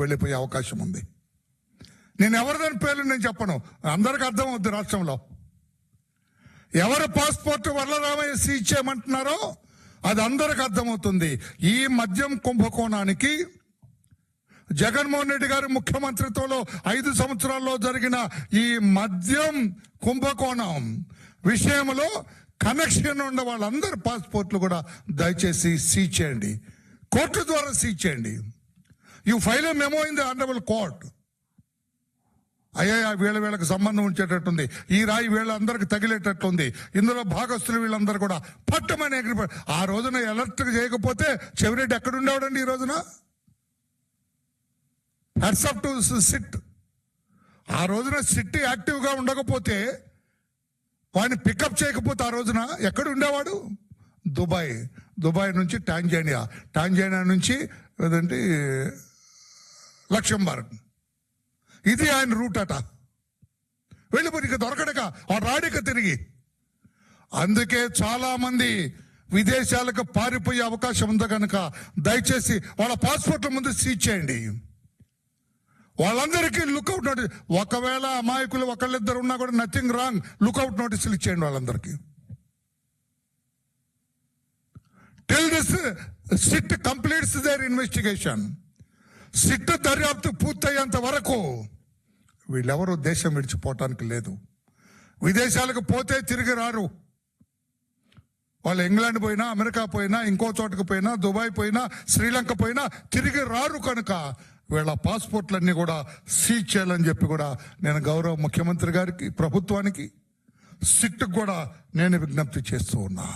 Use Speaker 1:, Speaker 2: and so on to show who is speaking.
Speaker 1: వెళ్ళిపోయే అవకాశం ఉంది. నేను ఎవరిదాని పేర్లు నేను చెప్పను, అందరికి అర్థం అవుద్ది. రాష్ట్రంలో ఎవరు పాస్పోర్ట్ వరలరామయ్య సీజ్ చేయమంటున్నారో అది అందరికి అర్థమవుతుంది. ఈ మద్యం కుంభకోణానికి జగన్మోహన్ రెడ్డి గారి ముఖ్యమంత్రిత్వంలో 5 సంవత్సరాల్లో జరిగిన ఈ మద్యం కుంభకోణం విషయంలో కనెక్షన్ ఉన్న వాళ్ళందరి పాస్పోర్ట్లు కూడా దయచేసి సీజ్ చేయండి, కోర్టు ద్వారా సీజ్ చేయండి. You file a memo in the honourable court. అయ్యా వీళ్ళకి సంబంధం ఉంచేటట్టుంది, ఈ రాయి వీళ్ళందరికి తగిలేటట్టుంది, ఇందులో భాగస్తులు వీళ్ళందరూ కూడా పట్టమని ఎగిరిపోయి. ఆ రోజున అలర్ట్ చేయకపోతే చెవిరెడ్డి ఎక్కడుండేవాడండి? ఈ రోజున హ్యాట్స్ ఆఫ్ టు సిట్. ఆ రోజున సిట్ యాక్టివ్గా ఉండకపోతే, వాడిని పికప్ చేయకపోతే ఆ రోజున ఎక్కడ ఉండేవాడు? దుబాయ్ నుంచి టాంజానియా నుంచి ఏదంటే లక్సెంబర్గ్. ఇది ఆయన రూట్ అట. వెళ్ళిపోయి ఇక దొరకడక రాడిక తిరిగి. అందుకే చాలా మంది విదేశాలకు పారిపోయే అవకాశం ఉంది కనుక దయచేసి వాళ్ళ పాస్పోర్ట్ల ముందు సీజ్ చేయండి. వాళ్ళందరికీ లుక్అవుట్ నోటీస్, ఒకవేళ అమాయకులు ఒకళ్ళిద్దరు ఉన్నా కూడా నథింగ్ రాంగ్, లుక్అవుట్ నోటీసులు ఇచ్చేయండి వాళ్ళందరికీ. Till this SIT completes their investigation. SIT దర్యాప్తు పూర్తయ్యేంత వరకు వీళ్ళెవరూ దేశం విడిచిపోవటానికి లేదు. విదేశాలకు పోతే తిరిగి రారు. వాళ్ళు ఇంగ్లాండ్ పోయినా, అమెరికా పోయినా, ఇంకో చోటుకు పోయినా, దుబాయ్ పోయినా, శ్రీలంక పోయినా తిరిగి రారు. కనుక వీళ్ళ పాస్పోర్ట్లన్నీ కూడా సీజ్ చేయాలని చెప్పి కూడా నేను గౌరవ ముఖ్యమంత్రి గారికి, ప్రభుత్వానికి, సిట్కు కూడా నేను విజ్ఞప్తి చేస్తూ ఉన్నా.